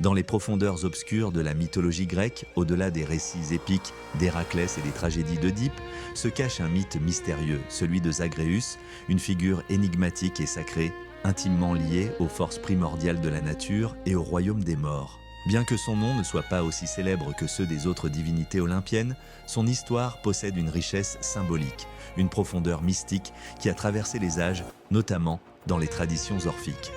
Dans les profondeurs obscures de la mythologie grecque, au-delà des récits épiques d'Héraclès et des tragédies d'Œdipe, se cache un mythe mystérieux, celui de Zagreus, une figure énigmatique et sacrée, intimement liée aux forces primordiales de la nature et au royaume des morts. Bien que son nom ne soit pas aussi célèbre que ceux des autres divinités olympiennes, son histoire possède une richesse symbolique, une profondeur mystique qui a traversé les âges, notamment dans les traditions orphiques.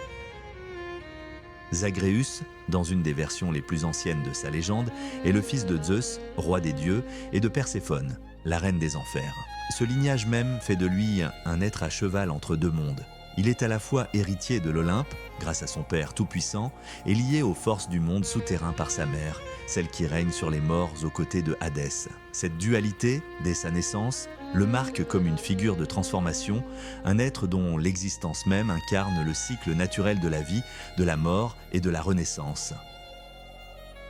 Zagreus, dans une des versions les plus anciennes de sa légende, est le fils de Zeus, roi des dieux, et de Perséphone, la reine des enfers. Ce lignage même fait de lui un être à cheval entre deux mondes. Il est à la fois héritier de l'Olympe, grâce à son père tout-puissant, et lié aux forces du monde souterrain par sa mère, celle qui règne sur les morts aux côtés de Hadès. Cette dualité, dès sa naissance, le marque comme une figure de transformation, un être dont l'existence même incarne le cycle naturel de la vie, de la mort et de la renaissance.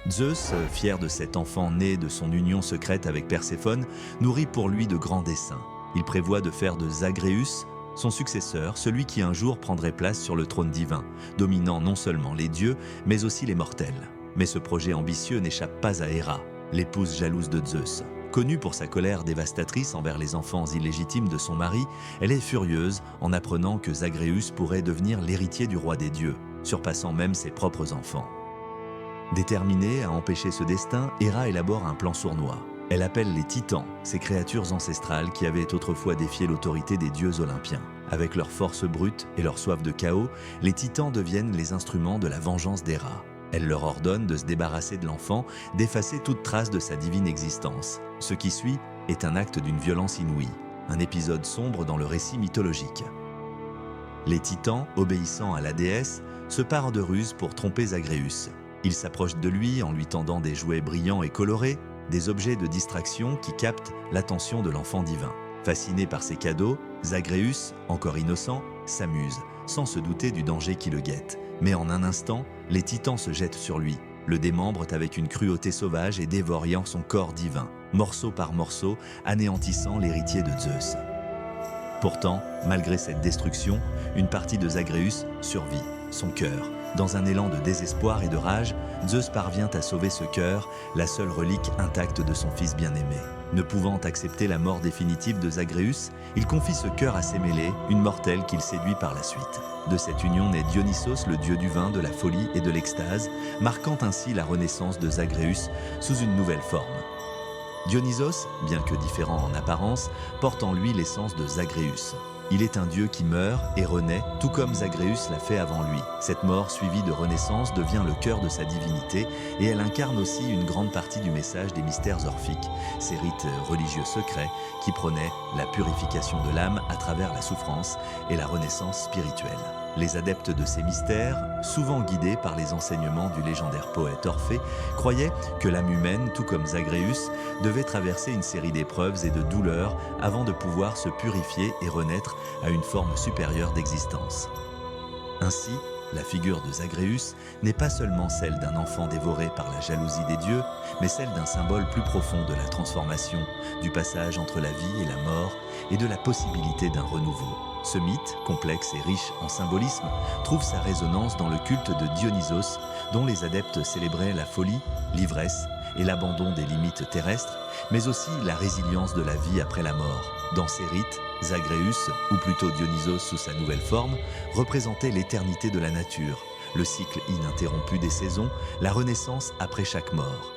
Zeus, fier de cet enfant né de son union secrète avec Perséphone, nourrit pour lui de grands desseins. Il prévoit de faire de Zagreus son successeur, celui qui un jour prendrait place sur le trône divin, dominant non seulement les dieux, mais aussi les mortels. Mais ce projet ambitieux n'échappe pas à Héra, l'épouse jalouse de Zeus. Connue pour sa colère dévastatrice envers les enfants illégitimes de son mari, elle est furieuse en apprenant que Zagreus pourrait devenir l'héritier du roi des dieux, surpassant même ses propres enfants. Déterminée à empêcher ce destin, Héra élabore un plan sournois. Elle appelle les titans, ces créatures ancestrales qui avaient autrefois défié l'autorité des dieux olympiens. Avec leur force brute et leur soif de chaos, les titans deviennent les instruments de la vengeance d'Héra. Elle leur ordonne de se débarrasser de l'enfant, d'effacer toute trace de sa divine existence. Ce qui suit est un acte d'une violence inouïe, un épisode sombre dans le récit mythologique. Les titans, obéissant à la déesse, se parent de ruse pour tromper Zagreus. Ils s'approchent de lui en lui tendant des jouets brillants et colorés, des objets de distraction qui captent l'attention de l'enfant divin. Fasciné par ces cadeaux, Zagreus, encore innocent, s'amuse, sans se douter du danger qui le guette. Mais en un instant, les titans se jettent sur lui, le démembrent avec une cruauté sauvage et dévorant son corps divin, morceau par morceau, anéantissant l'héritier de Zeus. Pourtant, malgré cette destruction, une partie de Zagreus survit, son cœur. Dans un élan de désespoir et de rage, Zeus parvient à sauver ce cœur, la seule relique intacte de son fils bien-aimé. Ne pouvant accepter la mort définitive de Zagreus, il confie ce cœur à Sémélé, une mortelle qu'il séduit par la suite. De cette union naît Dionysos, le dieu du vin, de la folie et de l'extase, marquant ainsi la renaissance de Zagreus sous une nouvelle forme. Dionysos, bien que différent en apparence, porte en lui l'essence de Zagreus. Il est un dieu qui meurt et renaît, tout comme Zagreus l'a fait avant lui. Cette mort suivie de renaissance devient le cœur de sa divinité et elle incarne aussi une grande partie du message des mystères orphiques, ces rites religieux secrets qui prônaient la purification de l'âme à travers la souffrance et la renaissance spirituelle. Les adeptes de ces mystères, souvent guidés par les enseignements du légendaire poète Orphée, croyaient que l'âme humaine, tout comme Zagreus, devait traverser une série d'épreuves et de douleurs avant de pouvoir se purifier et renaître à une forme supérieure d'existence. Ainsi, la figure de Zagreus n'est pas seulement celle d'un enfant dévoré par la jalousie des dieux, mais celle d'un symbole plus profond de la transformation, du passage entre la vie et la mort et de la possibilité d'un renouveau. Ce mythe, complexe et riche en symbolisme, trouve sa résonance dans le culte de Dionysos, dont les adeptes célébraient la folie, l'ivresse et l'abandon des limites terrestres, mais aussi la résilience de la vie après la mort. Dans ces rites, Zagreus, ou plutôt Dionysos sous sa nouvelle forme, représentait l'éternité de la nature, le cycle ininterrompu des saisons, la renaissance après chaque mort.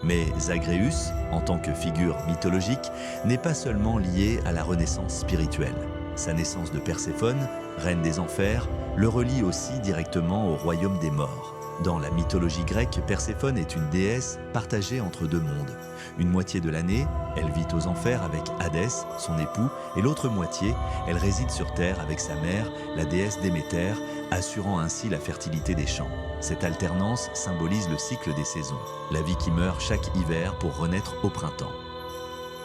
Mais Zagreus, en tant que figure mythologique, n'est pas seulement lié à la renaissance spirituelle. Sa naissance de Perséphone, reine des enfers, le relie aussi directement au royaume des morts. Dans la mythologie grecque, Perséphone est une déesse partagée entre deux mondes. Une moitié de l'année, elle vit aux enfers avec Hadès, son époux, et l'autre moitié, elle réside sur terre avec sa mère, la déesse Déméter, assurant ainsi la fertilité des champs. Cette alternance symbolise le cycle des saisons, la vie qui meurt chaque hiver pour renaître au printemps.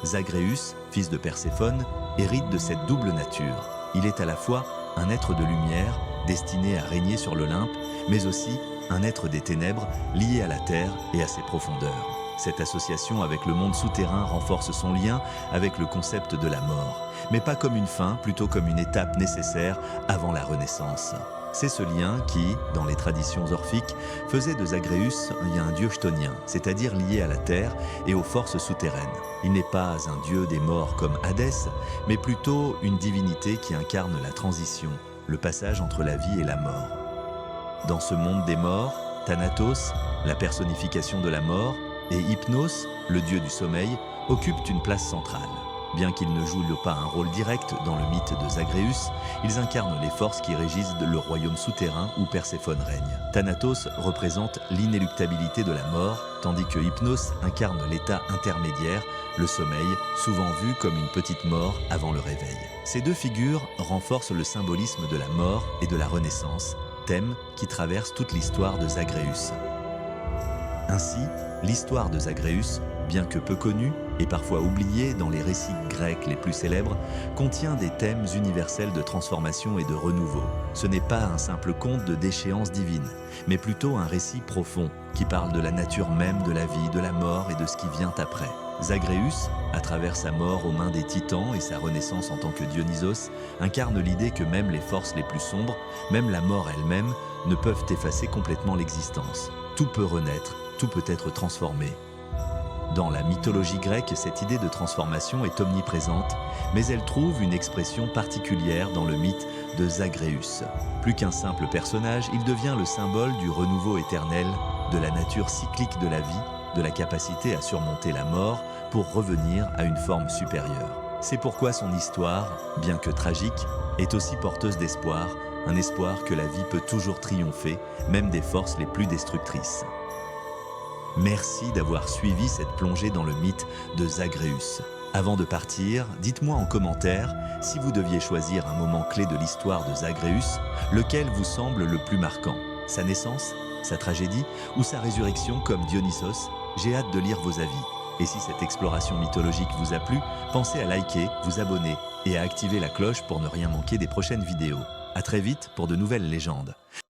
Zagreus, fils de Perséphone, hérite de cette double nature. Il est à la fois un être de lumière, destiné à régner sur l'Olympe, mais aussi un être des ténèbres, lié à la terre et à ses profondeurs. Cette association avec le monde souterrain renforce son lien avec le concept de la mort, mais pas comme une fin, plutôt comme une étape nécessaire avant la renaissance. C'est ce lien qui, dans les traditions orphiques, faisait de Zagreus un dieu chthonien, c'est-à-dire lié à la terre et aux forces souterraines. Il n'est pas un dieu des morts comme Hadès, mais plutôt une divinité qui incarne la transition, le passage entre la vie et la mort. Dans ce monde des morts, Thanatos, la personnification de la mort, et Hypnos, le dieu du sommeil, occupent une place centrale. Bien qu'ils ne jouent pas un rôle direct dans le mythe de Zagreus, ils incarnent les forces qui régissent le royaume souterrain où Perséphone règne. Thanatos représente l'inéluctabilité de la mort, tandis que Hypnos incarne l'état intermédiaire, le sommeil, souvent vu comme une petite mort avant le réveil. Ces deux figures renforcent le symbolisme de la mort et de la renaissance, thème qui traverse toute l'histoire de Zagreus. Ainsi, l'histoire de Zagreus, bien que peu connue et parfois oubliée dans les récits grecs les plus célèbres, contient des thèmes universels de transformation et de renouveau. Ce n'est pas un simple conte de déchéance divine, mais plutôt un récit profond qui parle de la nature même de la vie, de la mort et de ce qui vient après. Zagreus, à travers sa mort aux mains des titans et sa renaissance en tant que Dionysos, incarne l'idée que même les forces les plus sombres, même la mort elle-même, ne peuvent effacer complètement l'existence. Tout peut renaître, tout peut être transformé. Dans la mythologie grecque, cette idée de transformation est omniprésente, mais elle trouve une expression particulière dans le mythe de Zagreus. Plus qu'un simple personnage, il devient le symbole du renouveau éternel, de la nature cyclique de la vie, de la capacité à surmonter la mort pour revenir à une forme supérieure. C'est pourquoi son histoire, bien que tragique, est aussi porteuse d'espoir, un espoir que la vie peut toujours triompher, même des forces les plus destructrices. Merci d'avoir suivi cette plongée dans le mythe de Zagreus. Avant de partir, dites-moi en commentaire si vous deviez choisir un moment clé de l'histoire de Zagreus, lequel vous semble le plus marquant, sa naissance, sa tragédie ou sa résurrection comme Dionysos. J'ai hâte de lire vos avis. Et si cette exploration mythologique vous a plu, pensez à liker, vous abonner et à activer la cloche pour ne rien manquer des prochaines vidéos. À très vite pour de nouvelles légendes.